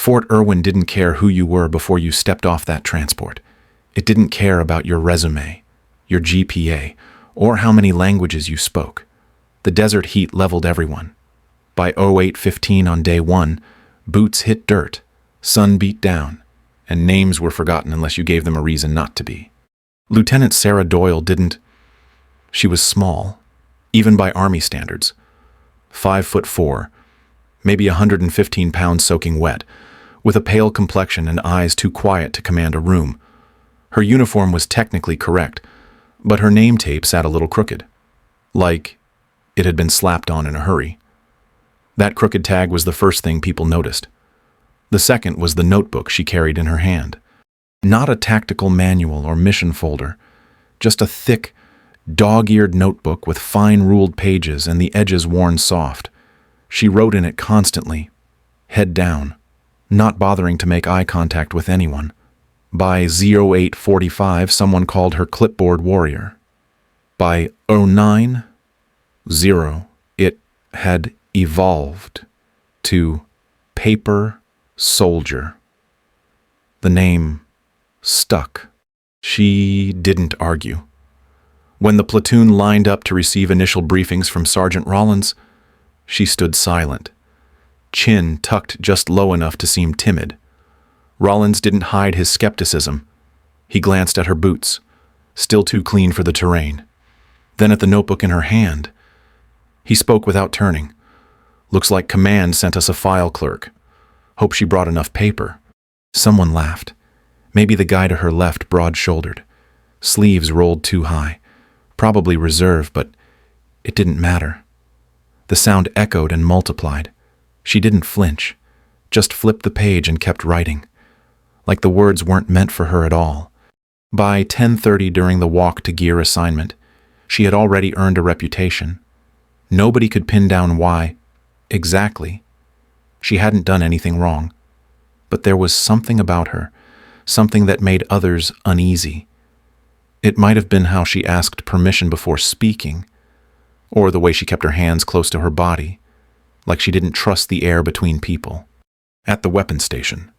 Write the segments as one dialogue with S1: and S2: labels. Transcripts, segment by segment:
S1: Fort Irwin didn't care who you were before you stepped off that transport. It didn't care about your resume, your GPA, or how many languages you spoke. The desert heat leveled everyone. By 08:15 on day one, boots hit dirt, sun beat down, and names were forgotten unless you gave them a reason not to be. Lieutenant Sarah Doyle didn't. She was small, even by Army standards. 5'4", maybe 115 pounds soaking wet, with a pale complexion and eyes too quiet to command a room. Her uniform was technically correct, but her name tape sat a little crooked, like it had been slapped on in a hurry. That crooked tag was the first thing people noticed. The second was the notebook she carried in her hand. Not a tactical manual or mission folder, just a thick, dog-eared notebook with fine ruled pages and the edges worn soft. She wrote in it constantly, head down, not bothering to make eye contact with anyone. By 08:45, someone called her clipboard warrior. By 09:0, it had evolved to paper soldier. The name stuck. She didn't argue. When the platoon lined up to receive initial briefings from Sergeant Rollins, she stood silent, chin tucked just low enough to seem timid. Rollins didn't hide his skepticism. He glanced at her boots, still too clean for the terrain, then at the notebook in her hand. He spoke without turning. Looks like command sent us a file clerk. Hope she brought enough paper. Someone laughed. Maybe the guy to her left, broad-shouldered. Sleeves rolled too high. Probably reserve, but it didn't matter. The sound echoed and multiplied. She didn't flinch, just flipped the page and kept writing, like the words weren't meant for her at all. By 10:30 during the walk to gear assignment, she had already earned a reputation. Nobody could pin down why, exactly. She hadn't done anything wrong, but there was something about her, something that made others uneasy. It might have been how she asked permission before speaking, or the way she kept her hands close to her body, like she didn't trust the air between people. At the weapons station,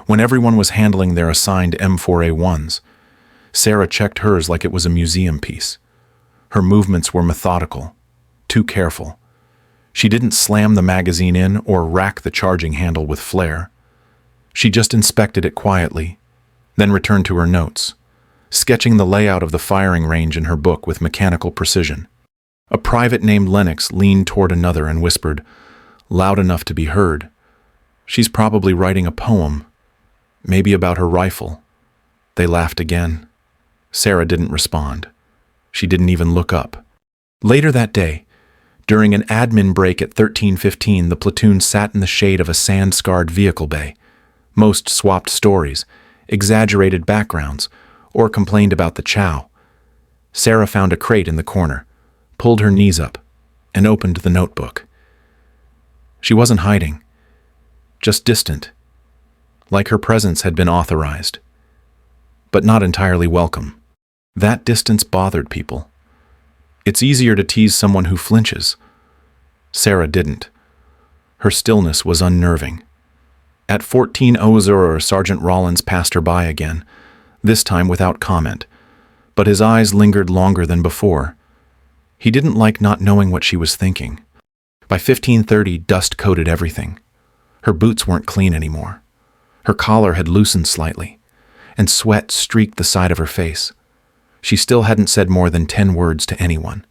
S1: when everyone was handling their assigned M4A1s, Sarah checked hers like it was a museum piece. Her movements were methodical, too careful. She didn't slam the magazine in or rack the charging handle with flair. She just inspected it quietly, then returned to her notes, sketching the layout of the firing range in her book with mechanical precision. A private named Lennox leaned toward another and whispered, loud enough to be heard, "She's probably writing a poem, maybe about her rifle." They laughed again. Sarah didn't respond. She didn't even look up. Later that day, during an admin break at 13:15, the platoon sat in the shade of a sand-scarred vehicle bay. Most swapped stories, exaggerated backgrounds, or complained about the chow. Sarah found a crate in the corner, pulled her knees up, and opened the notebook. She wasn't hiding, just distant, like her presence had been authorized, but not entirely welcome. That distance bothered people. It's easier to tease someone who flinches. Sarah didn't. Her stillness was unnerving. At 14:00, Sergeant Rollins passed her by again, this time without comment, but his eyes lingered longer than before. He didn't like not knowing what she was thinking. By 15:30, dust coated everything. Her boots weren't clean anymore. Her collar had loosened slightly, and sweat streaked the side of her face. She still hadn't said more than 10 words to anyone,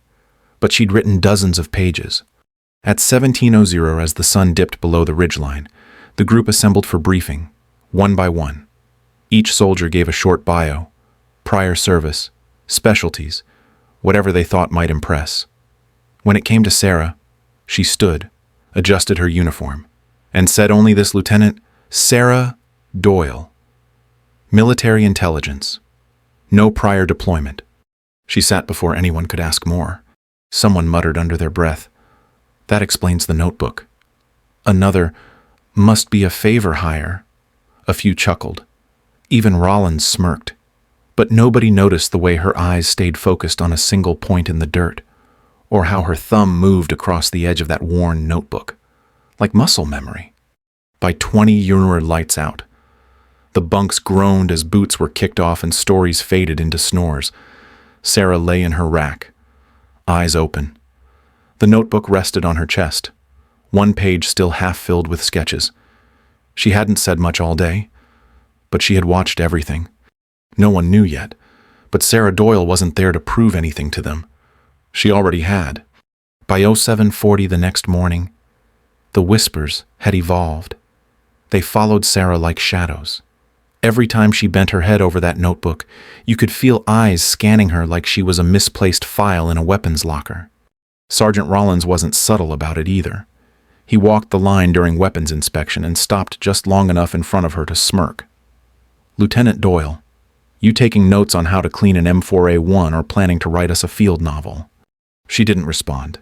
S1: but she'd written dozens of pages. At 17:00, as the sun dipped below the ridgeline, the group assembled for briefing, one by one. Each soldier gave a short bio, prior service, specialties, whatever they thought might impress. When it came to Sarah, she stood, adjusted her uniform, and said only this: Lieutenant Sarah Doyle. Military intelligence. No prior deployment. She sat before anyone could ask more. Someone muttered under their breath, "That explains the notebook." Another, "Must be a favor hire." A few chuckled. Even Rollins smirked. But nobody noticed the way her eyes stayed focused on a single point in the dirt, or how her thumb moved across the edge of that worn notebook, like muscle memory. By 20, you were lights out. The bunks groaned as boots were kicked off and stories faded into snores. Sarah lay in her rack, eyes open. The notebook rested on her chest, one page still half filled with sketches. She hadn't said much all day, but she had watched everything. No one knew yet, but Sarah Doyle wasn't there to prove anything to them. She already had. By 07:40 the next morning, the whispers had evolved. They followed Sarah like shadows. Every time she bent her head over that notebook, you could feel eyes scanning her like she was a misplaced file in a weapons locker. Sergeant Rollins wasn't subtle about it either. He walked the line during weapons inspection and stopped just long enough in front of her to smirk. "Lieutenant Doyle, you taking notes on how to clean an M4A1 or planning to write us a field novel?" She didn't respond.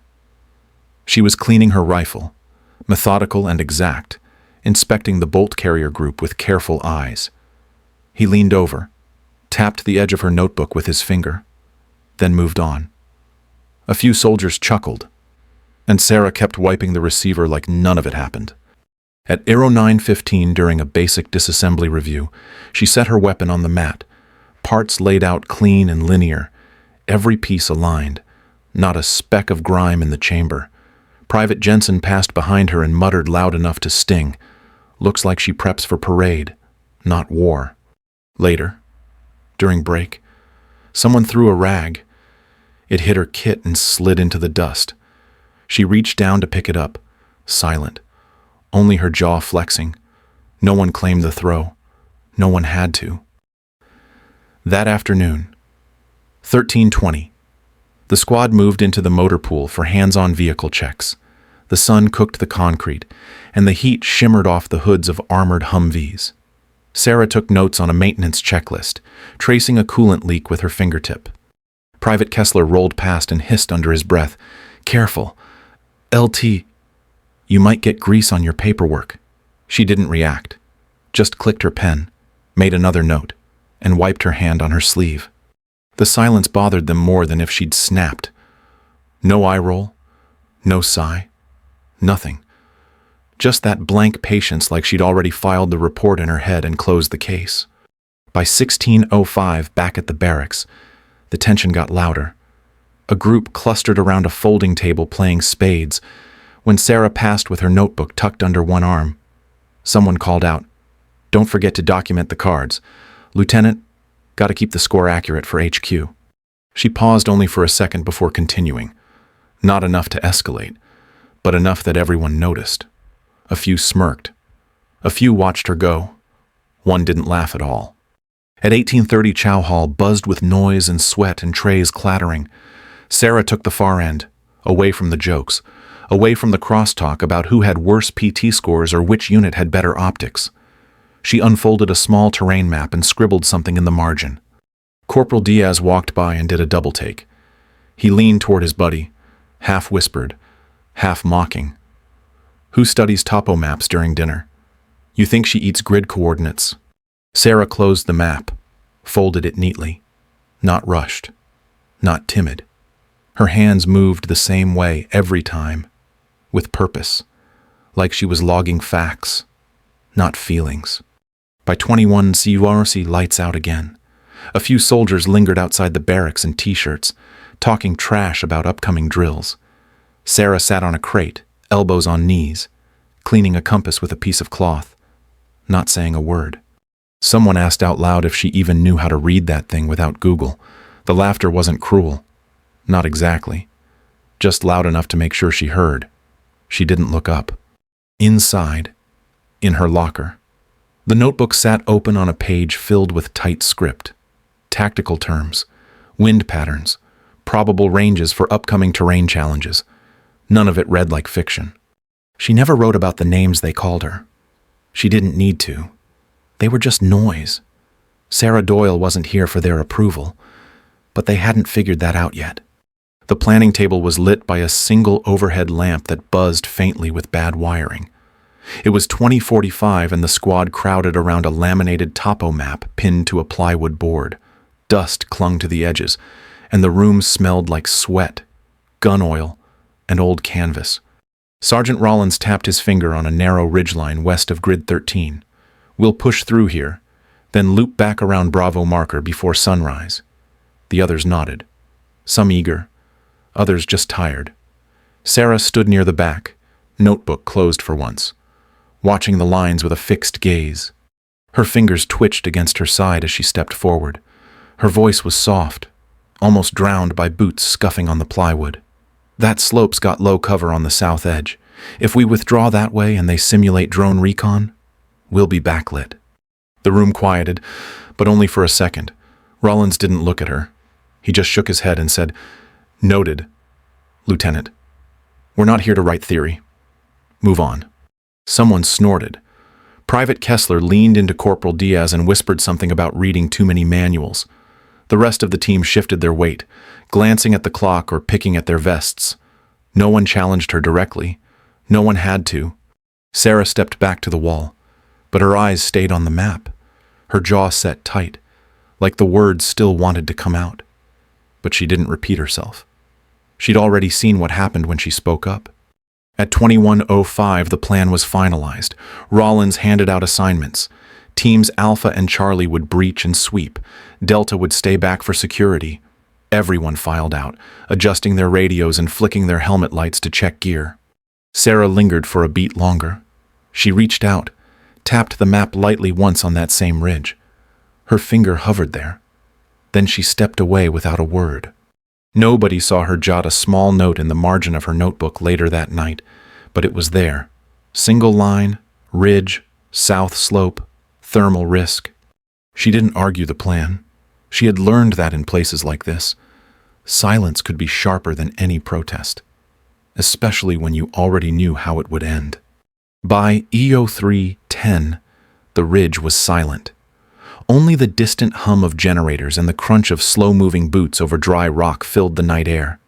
S1: She was cleaning her rifle, methodical and exact, inspecting the bolt carrier group with careful eyes. He leaned over, tapped the edge of her notebook with his finger, then moved on. A few soldiers chuckled, and Sarah kept wiping the receiver like none of it happened. At 09:15 during a basic disassembly review, she set her weapon on the mat, parts laid out clean and linear, every piece aligned, not a speck of grime in the chamber. Private Jensen passed behind her and muttered loud enough to sting. "Looks like she preps for parade, not war." Later, during break, someone threw a rag. It hit her kit and slid into the dust. She reached down to pick it up, silent, only her jaw flexing. No one claimed the throw. No one had to. That afternoon, 13:20, the squad moved into the motor pool for hands-on vehicle checks. The sun cooked the concrete, and the heat shimmered off the hoods of armored Humvees. Sarah took notes on a maintenance checklist, tracing a coolant leak with her fingertip. Private Kessler rolled past and hissed under his breath, "Careful. LT, you might get grease on your paperwork." She didn't react, just clicked her pen, made another note, and wiped her hand on her sleeve. The silence bothered them more than if she'd snapped. No eye roll, no sigh, nothing. Just that blank patience like she'd already filed the report in her head and closed the case. By 16:05 back at the barracks, the tension got louder. A group clustered around a folding table playing spades when Sarah passed with her notebook tucked under one arm. Someone called out, "Don't forget to document the cards. Lieutenant, gotta keep the score accurate for HQ." She paused only for a second before continuing. Not enough to escalate, but enough that everyone noticed. A few smirked. A few watched her go. One didn't laugh at all. At 18:30, Chow Hall buzzed with noise and sweat and trays clattering. Sarah took the far end, away from the jokes, away from the crosstalk about who had worse PT scores or which unit had better optics. She unfolded a small terrain map and scribbled something in the margin. Corporal Diaz walked by and did a double take. He leaned toward his buddy, half whispered, half mocking. "Who studies topo maps during dinner? You think she eats grid coordinates?" Sarah closed the map, folded it neatly, not rushed, not timid. Her hands moved the same way every time, with purpose, like she was logging facts, not feelings. By 21, CURC lights out again. A few soldiers lingered outside the barracks in t-shirts, talking trash about upcoming drills. Sarah sat on a crate, elbows on knees, cleaning a compass with a piece of cloth, not saying a word. Someone asked out loud if she even knew how to read that thing without Google. The laughter wasn't cruel. Not exactly. Just loud enough to make sure she heard. She didn't look up. Inside, in her locker, the notebook sat open on a page filled with tight script. Tactical terms, wind patterns, probable ranges for upcoming terrain challenges. None of it read like fiction. She never wrote about the names they called her. She didn't need to. They were just noise. Sarah Doyle wasn't here for their approval, but they hadn't figured that out yet. The planning table was lit by a single overhead lamp that buzzed faintly with bad wiring. It was 20:45 and the squad crowded around a laminated topo map pinned to a plywood board. Dust clung to the edges, and the room smelled like sweat, gun oil, and old canvas. Sergeant Rollins tapped his finger on a narrow ridgeline west of Grid 13. We'll push through here, then loop back around Bravo marker before sunrise. The others nodded. Some eager, others just tired. Sarah stood near the back, notebook closed for once, watching the lines with a fixed gaze. Her fingers twitched against her side as she stepped forward. Her voice was soft, almost drowned by boots scuffing on the plywood. That slope's got low cover on the south edge. If we withdraw that way and they simulate drone recon, we'll be backlit. The room quieted, but only for a second. Rollins didn't look at her. He just shook his head and said, "Noted, Lieutenant. We're not here to write theory. Move on." Someone snorted. Private Kessler leaned into Corporal Diaz and whispered something about reading too many manuals. The rest of the team shifted their weight, glancing at the clock or picking at their vests. No one challenged her directly. No one had to. Sarah stepped back to the wall, but her eyes stayed on the map. Her jaw set tight, like the words still wanted to come out. But she didn't repeat herself. She'd already seen what happened when she spoke up. At 21:05, the plan was finalized. Rollins handed out assignments. Teams Alpha and Charlie would breach and sweep. Delta would stay back for security. Everyone filed out, adjusting their radios and flicking their helmet lights to check gear. Sarah lingered for a beat longer. She reached out, tapped the map lightly once on that same ridge. Her finger hovered there. Then she stepped away without a word. Nobody saw her jot a small note in the margin of her notebook later that night, but it was there. Single line, ridge, south slope, thermal risk. She didn't argue the plan. She had learned that in places like this, silence could be sharper than any protest, especially when you already knew how it would end. By EO3:10, the ridge was silent. Only the distant hum of generators and the crunch of slow-moving boots over dry rock filled the night air.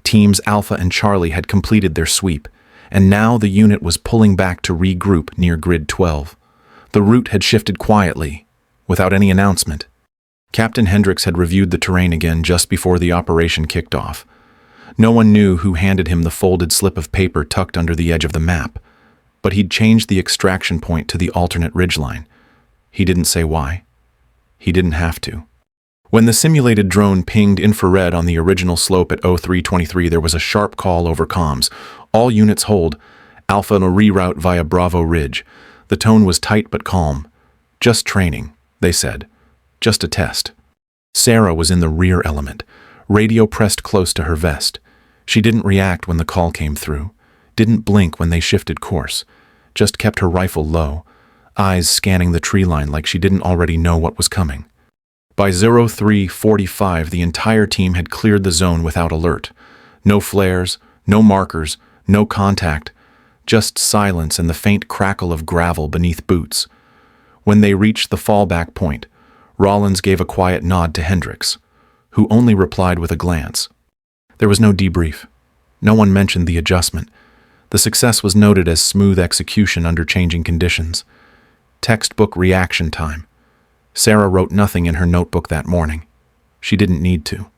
S1: Teams Alpha and Charlie had completed their sweep, and now the unit was pulling back to regroup near Grid 12. The route had shifted quietly, without any announcement. Captain Hendricks had reviewed the terrain again just before the operation kicked off. No one knew who handed him the folded slip of paper tucked under the edge of the map, but he'd changed the extraction point to the alternate ridgeline. He didn't say why. He didn't have to. When the simulated drone pinged infrared on the original slope at 0323, there was a sharp call over comms. All units hold. Alpha and a reroute via Bravo Ridge. The tone was tight but calm. Just training, they said. Just a test. Sarah was in the rear element. Radio pressed close to her vest. She didn't react when the call came through. Didn't blink when they shifted course. Just kept her rifle low, eyes scanning the tree line like she didn't already know what was coming. By 03:45, the entire team had cleared the zone without alert. No flares, no markers, no contact, just silence and the faint crackle of gravel beneath boots. When they reached the fallback point, Rollins gave a quiet nod to Hendricks, who only replied with a glance. There was no debrief. No one mentioned the adjustment. The success was noted as smooth execution under changing conditions. Textbook reaction time. Sarah wrote nothing in her notebook that morning. She didn't need to.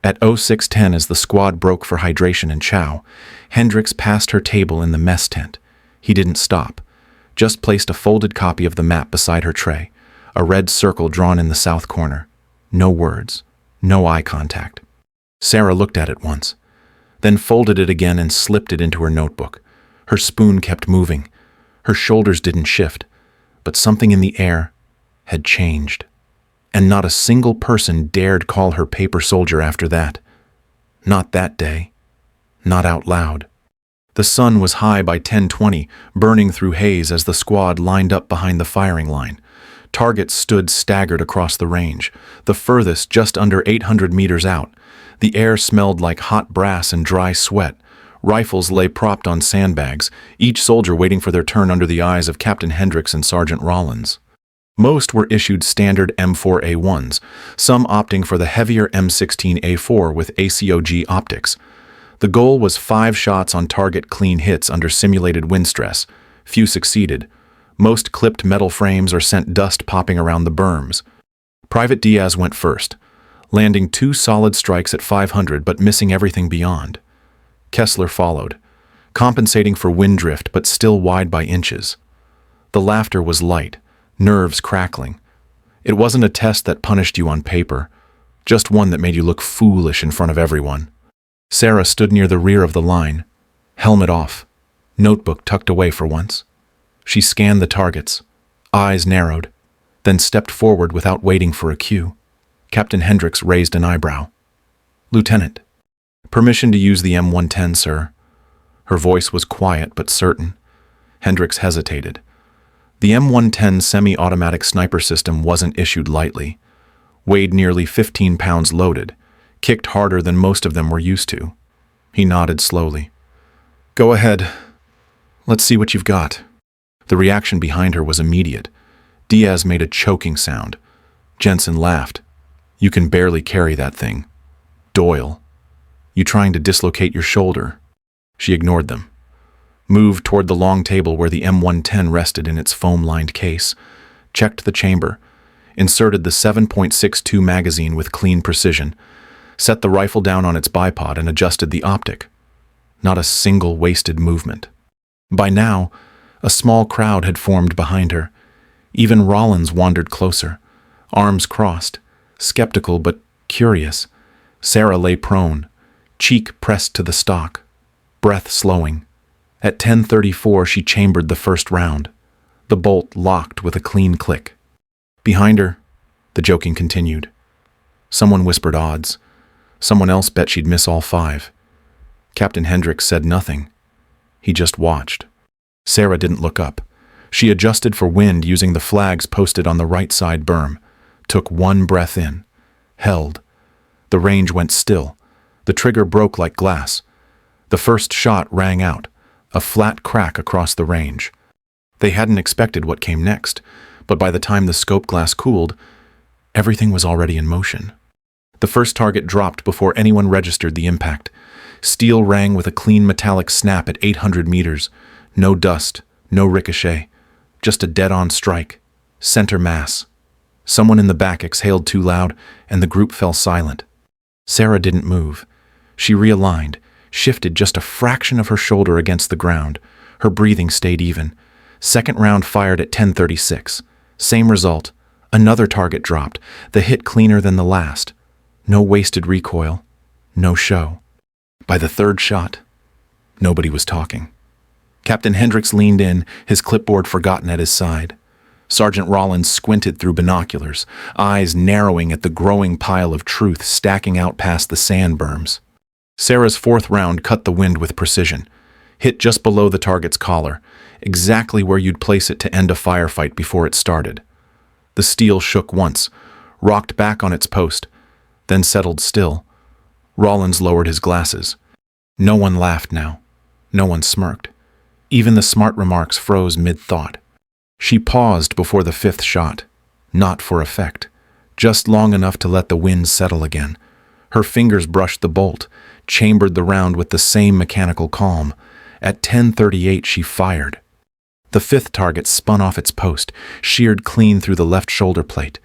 S1: At 06:10, as the squad broke for hydration and chow, Hendricks passed her table in the mess tent. He didn't stop, just placed a folded copy of the map beside her tray, a red circle drawn in the south corner. No words, no eye contact. Sarah looked at it once, then folded it again and slipped it into her notebook. Her spoon kept moving. Her shoulders didn't shift, but something in the air had changed. And not a single person dared call her paper soldier after that. Not that day. Not out loud. The sun was high by 10:20, burning through haze as the squad lined up behind the firing line. Targets stood staggered across the range, the furthest just under 800 meters out. The air smelled like hot brass and dry sweat. Rifles lay propped on sandbags, each soldier waiting for their turn under the eyes of Captain Hendricks and Sergeant Rollins. Most were issued standard M4A1s, some opting for the heavier M16A4 with ACOG optics. The goal was 5 shots on target clean hits under simulated wind stress. Few succeeded. Most clipped metal frames or sent dust popping around the berms. Private Diaz went first, landing 2 solid strikes at 500 but missing everything beyond. Kessler followed, compensating for wind drift but still wide by inches. The laughter was light, nerves crackling. It wasn't a test that punished you on paper, just one that made you look foolish in front of everyone. Sarah stood near the rear of the line, helmet off, notebook tucked away for once. She scanned the targets, eyes narrowed, then stepped forward without waiting for a cue. Captain Hendricks raised an eyebrow. "Lieutenant, permission to use the M110, sir." Her voice was quiet but certain. Hendricks hesitated. The M110 semi-automatic sniper system wasn't issued lightly. Weighed nearly 15 pounds loaded, kicked harder than most of them were used to. He nodded slowly. "Go ahead. Let's see what you've got." The reaction behind her was immediate. Diaz made a choking sound. Jensen laughed. "You can barely carry that thing. Doyle, you trying to dislocate your shoulder?" She ignored them. Moved toward the long table where the M110 rested in its foam-lined case, checked the chamber, inserted the 7.62 magazine with clean precision, set the rifle down on its bipod and adjusted the optic. Not a single wasted movement. By now, a small crowd had formed behind her. Even Rollins wandered closer, arms crossed, skeptical but curious. Sarah lay prone, cheek pressed to the stock, breath slowing. At 10:34, she chambered the first round. The bolt locked with a clean click. Behind her, the joking continued. Someone whispered odds. Someone else bet she'd miss all 5. Captain Hendricks said nothing. He just watched. Sarah didn't look up. She adjusted for wind using the flags posted on the right side berm, took one breath in, held. The range went still. The trigger broke like glass. The first shot rang out, a flat crack across the range. They hadn't expected what came next, but by the time the scope glass cooled, everything was already in motion. The first target dropped before anyone registered the impact. Steel rang with a clean metallic snap at 800 meters. No dust, no ricochet, just a dead-on strike. Center mass. Someone in the back exhaled too loud, and the group fell silent. Sarah didn't move. She realigned, shifted just a fraction of her shoulder against the ground. Her breathing stayed even. Second round fired at 10:36. Same result. Another target dropped, the hit cleaner than the last. No wasted recoil. No show. By the third shot, nobody was talking. Captain Hendricks leaned in, his clipboard forgotten at his side. Sergeant Rollins squinted through binoculars, eyes narrowing at the growing pile of truth stacking out past the sand berms. Sarah's fourth round cut the wind with precision, hit just below the target's collar, exactly where you'd place it to end a firefight before it started. The steel shook once, rocked back on its post, then settled still. Rollins lowered his glasses. No one laughed now. No one smirked. Even the smart remarks froze mid-thought. She paused before the fifth shot, not for effect, just long enough to let the wind settle again. Her fingers brushed the bolt, chambered the round with the same mechanical calm. At 10:38, she fired. The fifth target spun off its post, sheared clean through the left shoulder plate.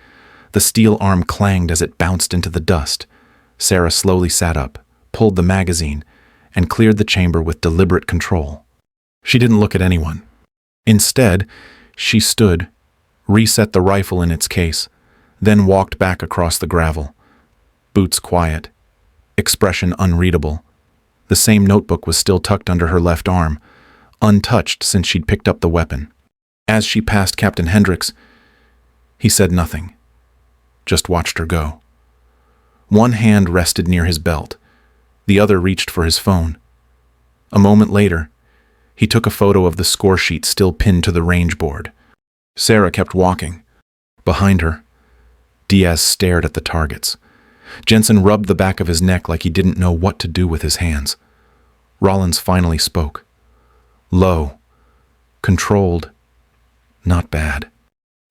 S1: The steel arm clanged as it bounced into the dust. Sarah slowly sat up, pulled the magazine, and cleared the chamber with deliberate control. She didn't look at anyone. Instead, she stood, reset the rifle in its case, then walked back across the gravel. Boots quiet, expression unreadable. The same notebook was still tucked under her left arm, untouched since she'd picked up the weapon. As she passed Captain Hendricks, he said nothing, just watched her go. One hand rested near his belt, the other reached for his phone. A moment later, he took a photo of the score sheet still pinned to the range board. Sarah kept walking. Behind her, Diaz stared at the targets. Jensen rubbed the back of his neck like he didn't know what to do with his hands. Rollins finally spoke. Low, controlled, not bad.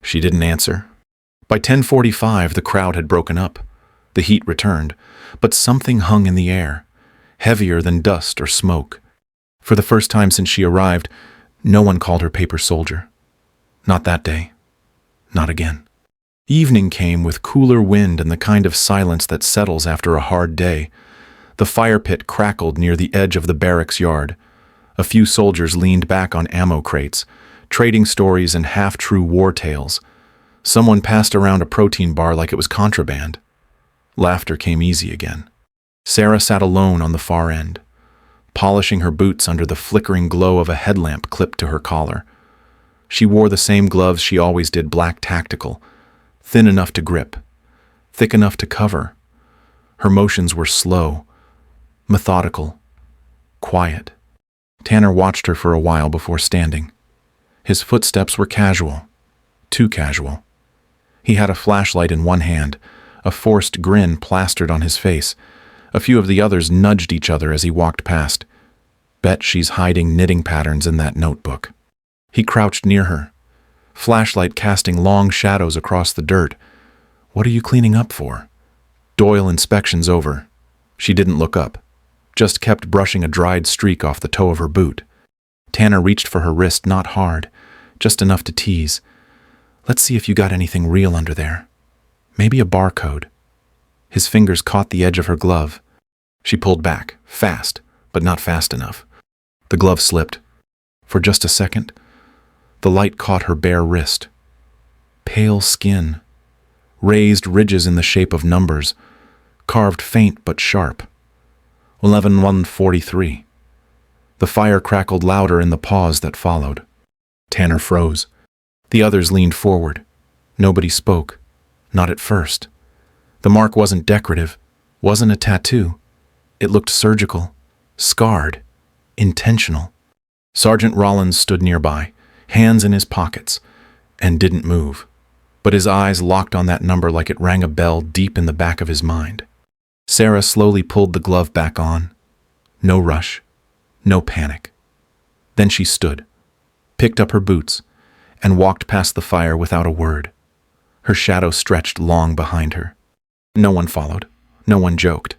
S1: She didn't answer. By 10:45, the crowd had broken up. The heat returned, but something hung in the air, heavier than dust or smoke. For the first time since she arrived, no one called her paper soldier. Not that day. Not again. Evening came with cooler wind and the kind of silence that settles after a hard day. The fire pit crackled near the edge of the barracks yard. A few soldiers leaned back on ammo crates, trading stories and half-true war tales. Someone passed around a protein bar like it was contraband. Laughter came easy again. Sarah sat alone on the far end, polishing her boots under the flickering glow of a headlamp clipped to her collar. She wore the same gloves she always did, black tactical, thin enough to grip, thick enough to cover. Her motions were slow, methodical, quiet. Tanner watched her for a while before standing. His footsteps were casual, too casual. He had a flashlight in one hand, a forced grin plastered on his face. A few of the others nudged each other as he walked past. Bet she's hiding knitting patterns in that notebook. He crouched near her, flashlight casting long shadows across the dirt. What are you cleaning up for? Doyle inspection's over. She didn't look up, just kept brushing a dried streak off the toe of her boot. Tanner reached for her wrist, not hard, just enough to tease. Let's see if you got anything real under there. Maybe a barcode. His fingers caught the edge of her glove. She pulled back, fast, but not fast enough. The glove slipped. For just a second, the light caught her bare wrist. Pale skin, raised ridges in the shape of numbers, carved faint but sharp. 11-1-43. The fire crackled louder in the pause that followed. Tanner froze. The others leaned forward. Nobody spoke. Not at first. The mark wasn't decorative, wasn't a tattoo. It looked surgical, scarred, intentional. Sergeant Rollins stood nearby, hands in his pockets, and didn't move. But his eyes locked on that number like it rang a bell deep in the back of his mind. Sarah slowly pulled the glove back on. No rush, no panic. Then she stood, picked up her boots, and walked past the fire without a word. Her shadow stretched long behind her. No one followed. No one joked.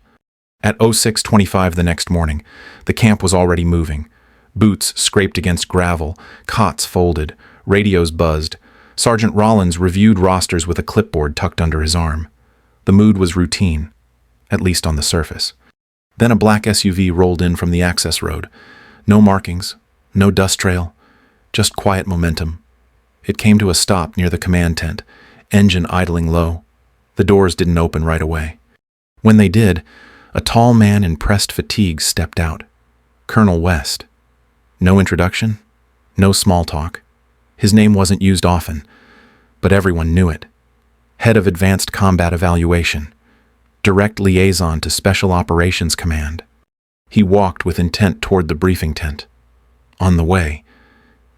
S1: At 06:25 the next morning, the camp was already moving. Boots scraped against gravel, cots folded, radios buzzed. Sergeant Rollins reviewed rosters with a clipboard tucked under his arm. The mood was routine, at least on the surface. Then a black SUV rolled in from the access road. No markings, no dust trail, just quiet momentum. It came to a stop near the command tent, engine idling low. The doors didn't open right away. When they did, a tall man in pressed fatigues stepped out. Colonel West. No introduction, no small talk. His name wasn't used often, but everyone knew it. Head of Advanced Combat Evaluation. Direct liaison to Special Operations Command. He walked with intent toward the briefing tent. On the way,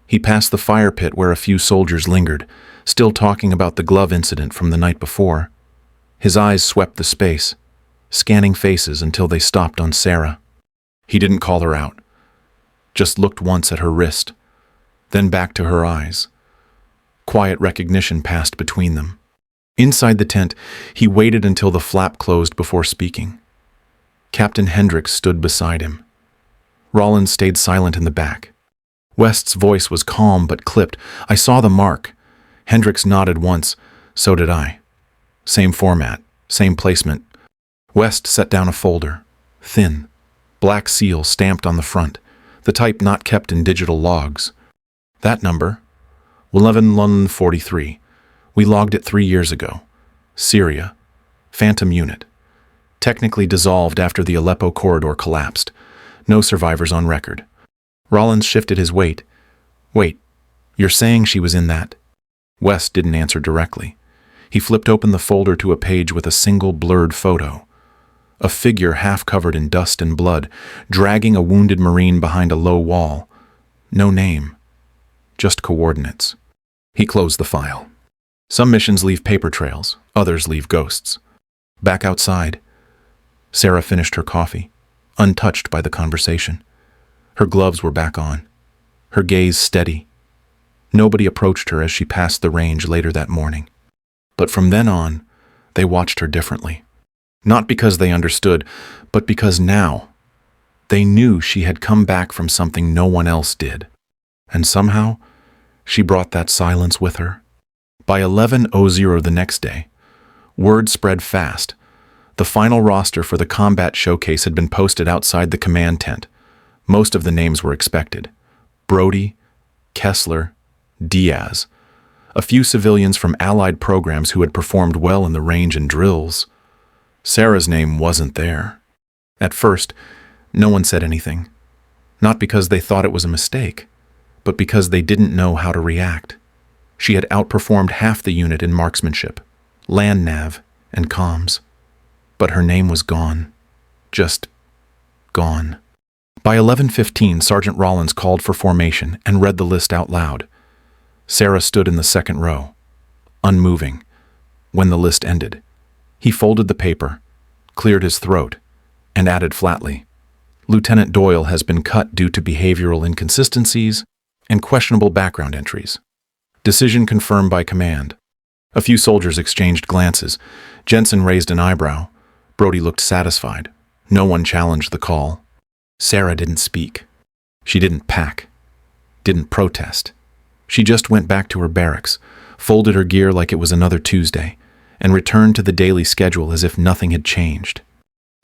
S1: he passed the fire pit where a few soldiers lingered, still talking about the glove incident from the night before. His eyes swept the space, scanning faces until they stopped on Sarah. He didn't call her out, just looked once at her wrist, then back to her eyes. Quiet recognition passed between them. Inside the tent, he waited until the flap closed before speaking. Captain Hendricks stood beside him. Rollins stayed silent in the back. West's voice was calm but clipped. "I saw the mark." Hendricks nodded once. "So did I." Same format, same placement. West set down a folder. Thin, black seal stamped on the front, the type not kept in digital logs. That number, 11-1-43. We logged it 3 years ago. Syria. Phantom unit. Technically dissolved after the Aleppo corridor collapsed. No survivors on record. Rollins shifted his weight. "Wait, you're saying she was in that?" West didn't answer directly. He flipped open the folder to a page with a single blurred photo. A figure half covered in dust and blood, dragging a wounded Marine behind a low wall. No name, just coordinates. He closed the file. Some missions leave paper trails, others leave ghosts. Back outside, Sarah finished her coffee, untouched by the conversation. Her gloves were back on, her gaze steady. Nobody approached her as she passed the range later that morning. But from then on, they watched her differently. Not because they understood, but because now, they knew she had come back from something no one else did. And somehow, she brought that silence with her. By 11:00 the next day, word spread fast. The final roster for the combat showcase had been posted outside the command tent. Most of the names were expected: Brody, Kessler, Diaz. A few civilians from Allied programs who had performed well in the range and drills. Sarah's name wasn't there. At first, no one said anything. Not because they thought it was a mistake, but because they didn't know how to react. She had outperformed half the unit in marksmanship, land nav, and comms. But her name was gone. Just gone. By 11:15, Sergeant Rollins called for formation and read the list out loud. Sarah stood in the second row, unmoving. When the list ended, he folded the paper, cleared his throat, and added flatly, "Lieutenant Doyle has been cut due to behavioral inconsistencies and questionable background entries. Decision confirmed by command." A few soldiers exchanged glances. Jensen raised an eyebrow. Brody looked satisfied. No one challenged the call. Sarah didn't speak. She didn't pack. Didn't protest. She just went back to her barracks, folded her gear like it was another Tuesday, and returned to the daily schedule as if nothing had changed.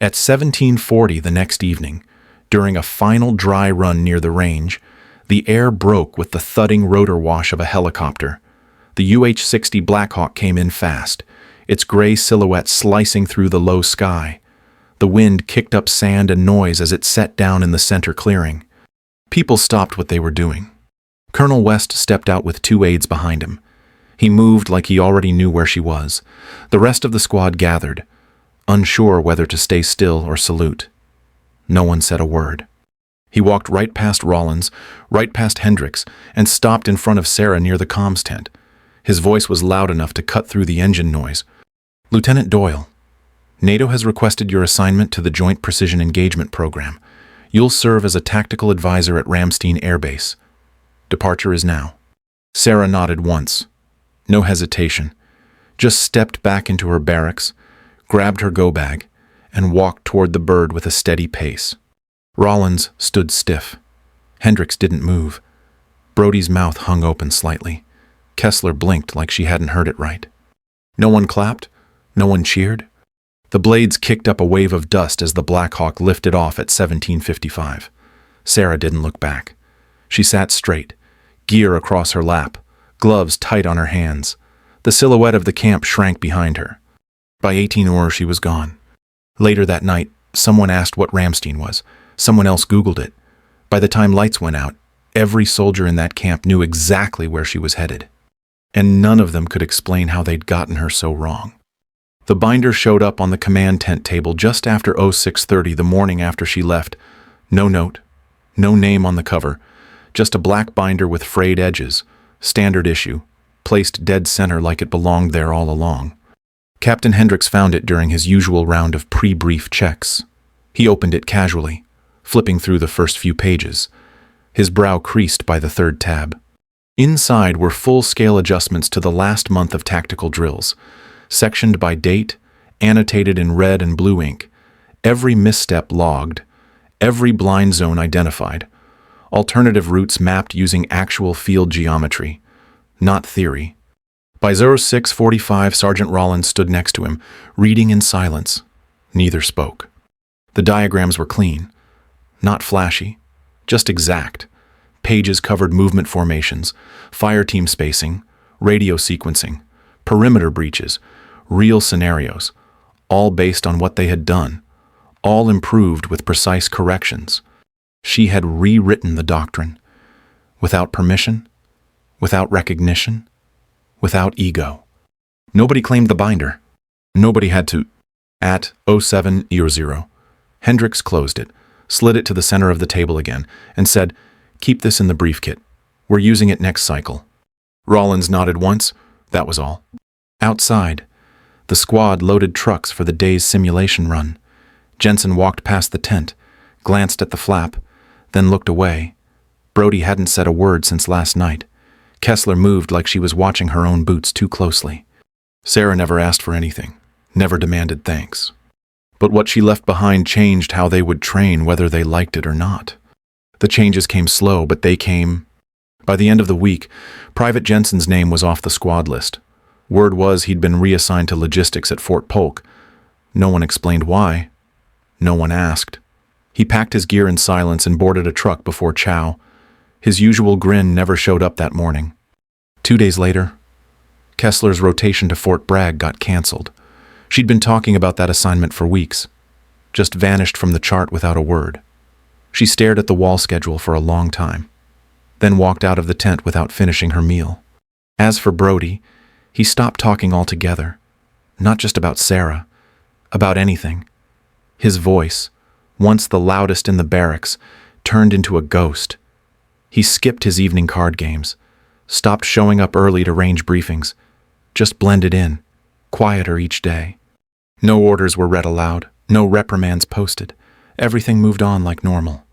S1: At 17:40 the next evening, during a final dry run near the range, the air broke with the thudding rotor wash of a helicopter. The UH-60 Blackhawk came in fast, its gray silhouette slicing through the low sky. The wind kicked up sand and noise as it set down in the center clearing. People stopped what they were doing. Colonel West stepped out with 2 aides behind him. He moved like he already knew where she was. The rest of the squad gathered, unsure whether to stay still or salute. No one said a word. He walked right past Rollins, right past Hendricks, and stopped in front of Sarah near the comms tent. His voice was loud enough to cut through the engine noise. "Lieutenant Doyle, NATO has requested your assignment to the Joint Precision Engagement Program. You'll serve as a tactical advisor at Ramstein Air Base. Departure is now." Sarah nodded once. No hesitation. Just stepped back into her barracks, grabbed her go-bag, and walked toward the bird with a steady pace. Rollins stood stiff. Hendricks didn't move. Brody's mouth hung open slightly. Kessler blinked like she hadn't heard it right. No one clapped? No one cheered? The blades kicked up a wave of dust as the Blackhawk lifted off at 17:55. Sarah didn't look back. She sat straight, gear across her lap, gloves tight on her hands. The silhouette of the camp shrank behind her. By 18 she was gone. Later that night, someone asked what Ramstein was. Someone else Googled it. By the time lights went out, every soldier in that camp knew exactly where she was headed. And none of them could explain how they'd gotten her so wrong. The binder showed up on the command tent table just after 06:30 the morning after she left. No note, no name on the cover, just a black binder with frayed edges, standard issue, placed dead center like it belonged there all along. Captain Hendricks found it during his usual round of pre-brief checks. He opened it casually, flipping through the first few pages, his brow creased by the 3rd tab. Inside were full-scale adjustments to the last month of tactical drills, sectioned by date, annotated in red and blue ink, every misstep logged, every blind zone identified, alternative routes mapped using actual field geometry, not theory. By 06:45, Sergeant Rollins stood next to him, reading in silence. Neither spoke. The diagrams were clean, not flashy, just exact. Pages covered movement formations, fire team spacing, radio sequencing, perimeter breaches, real scenarios, all based on what they had done, all improved with precise corrections. She had rewritten the doctrine, without permission, without recognition, without ego. Nobody claimed the binder. Nobody had to. At 07:00, Hendricks closed it, slid it to the center of the table again, and said, "Keep this in the brief kit. We're using it next cycle." Rollins nodded once. That was all. Outside, the squad loaded trucks for the day's simulation run. Jensen walked past the tent, glanced at the flap, then looked away. Brody hadn't said a word since last night. Kessler moved like she was watching her own boots too closely. Sarah never asked for anything, never demanded thanks. But what she left behind changed how they would train, whether they liked it or not. The changes came slow, but they came. By the end of the week, Private Jensen's name was off the squad list. Word was he'd been reassigned to logistics at Fort Polk. No one explained why. No one asked. He packed his gear in silence and boarded a truck before chow. His usual grin never showed up that morning. 2 days later, Kessler's rotation to Fort Bragg got canceled. She'd been talking about that assignment for weeks, just vanished from the chart without a word. She stared at the wall schedule for a long time, then walked out of the tent without finishing her meal. As for Brody, he stopped talking altogether, not just about Sarah, about anything. His voice, once the loudest in the barracks, turned into a ghost. He skipped his evening card games, stopped showing up early to range briefings, just blended in, quieter each day. No orders were read aloud, no reprimands posted. Everything moved on like normal.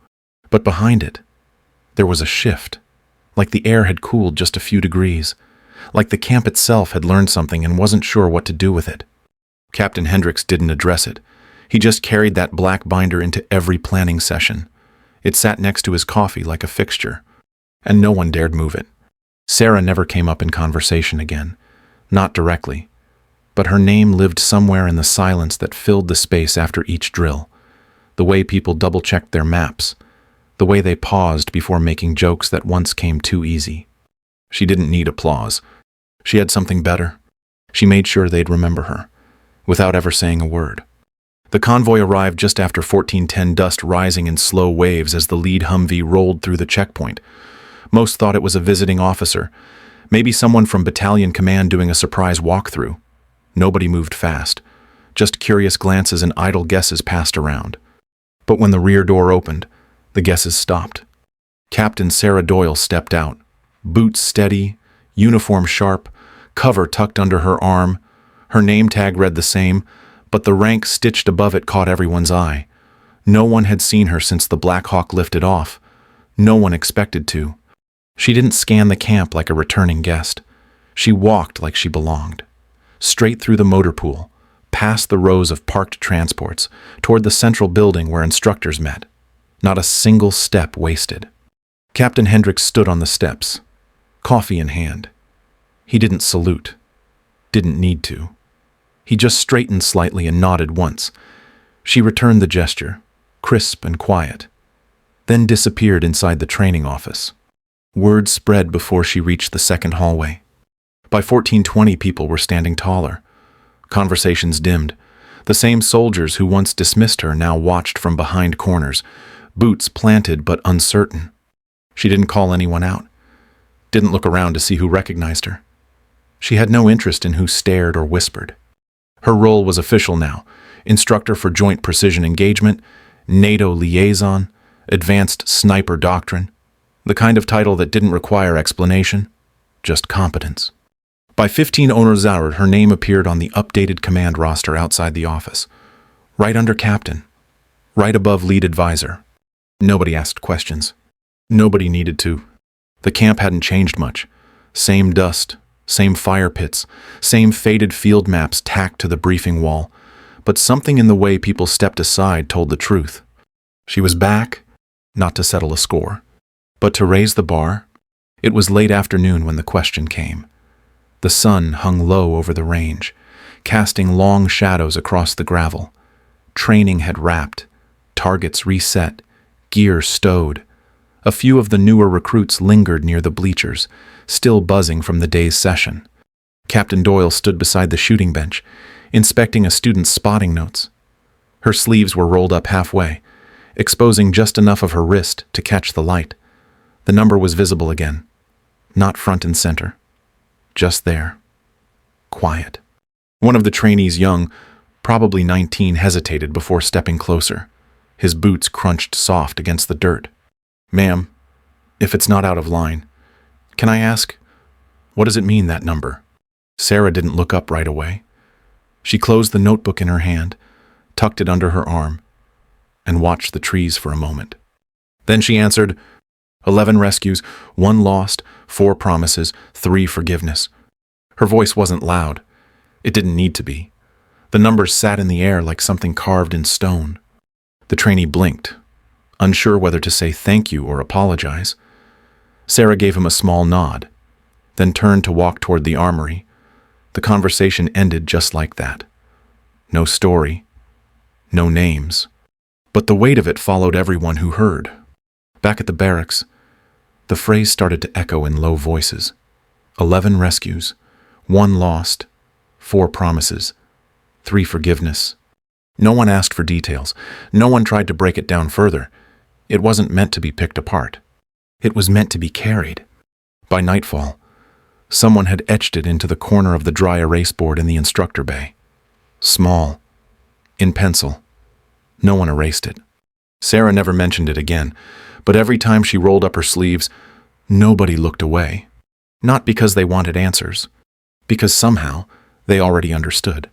S1: But behind it, there was a shift, like the air had cooled just a few degrees, like the camp itself had learned something and wasn't sure what to do with it. Captain Hendricks didn't address it. He just carried that black binder into every planning session. It sat next to his coffee like a fixture, and no one dared move it. Sarah never came up in conversation again, not directly, but her name lived somewhere in the silence that filled the space after each drill, the way people double-checked their maps, the way they paused before making jokes that once came too easy. She didn't need applause. She had something better. She made sure they'd remember her, without ever saying a word. The convoy arrived just after 1410, dust rising in slow waves as the lead Humvee rolled through the checkpoint. Most thought it was a visiting officer, maybe someone from battalion command doing a surprise walkthrough. Nobody moved fast. Just curious glances and idle guesses passed around. But when the rear door opened, the guesses stopped. Captain Sarah Doyle stepped out, boots steady, uniform sharp, cover tucked under her arm. Her name tag read the same, but the rank stitched above it caught everyone's eye. No one had seen her since the Black Hawk lifted off. No one expected to. She didn't scan the camp like a returning guest. She walked like she belonged. Straight through the motor pool, past the rows of parked transports, toward the central building where instructors met. Not a single step wasted. Captain Hendricks stood on the steps, coffee in hand. He didn't salute. Didn't need to. He just straightened slightly and nodded once. She returned the gesture, crisp and quiet, then disappeared inside the training office. Word spread before she reached the second hallway. By 1420, people were standing taller. Conversations dimmed. The same soldiers who once dismissed her now watched from behind corners, boots planted but uncertain. She didn't call anyone out. Didn't look around to see who recognized her. She had no interest in who stared or whispered. Her role was official now: instructor for Joint Precision Engagement, NATO liaison, advanced sniper doctrine, the kind of title that didn't require explanation, just competence. By 15:00, her name appeared on the updated command roster outside the office, right under captain, right above lead advisor. Nobody asked questions. Nobody needed to. The camp hadn't changed much. Same dust, same fire pits, same faded field maps tacked to the briefing wall, but something in the way people stepped aside told the truth. She was back, not to settle a score, but to raise the bar. It was late afternoon when the question came. The sun hung low over the range, casting long shadows across the gravel. Training had wrapped, targets reset, gear stowed. A few of the newer recruits lingered near the bleachers, still buzzing from the day's session. Captain Doyle stood beside the shooting bench, inspecting a student's spotting notes. Her sleeves were rolled up halfway, exposing just enough of her wrist to catch the light. The number was visible again, not front and center. Just there. Quiet. One of the trainees, young, probably 19, hesitated before stepping closer. His boots crunched soft against the dirt. "Ma'am, if it's not out of line, can I ask, what does it mean, that number?" Sarah didn't look up right away. She closed the notebook in her hand, tucked it under her arm, and watched the trees for a moment. Then she answered, 11 rescues, 1 lost, 4 promises, 3 forgiveness. Her voice wasn't loud. It didn't need to be. The numbers sat in the air like something carved in stone. The trainee blinked, unsure whether to say thank you or apologize. Sarah gave him a small nod, then turned to walk toward the armory. The conversation ended just like that. No story, no names, But the weight of it followed everyone who heard. Back at the barracks, the phrase started to echo in low voices. 11 rescues, 1 lost, 4 promises, 3 forgiveness. No one asked for details. No one tried to break it down further. It wasn't meant to be picked apart. It was meant to be carried. By nightfall, someone had etched it into the corner of the dry erase board in the instructor bay. Small, in pencil. No one erased it. Sarah never mentioned it again, but every time she rolled up her sleeves, nobody looked away. Not because they wanted answers, because somehow they already understood.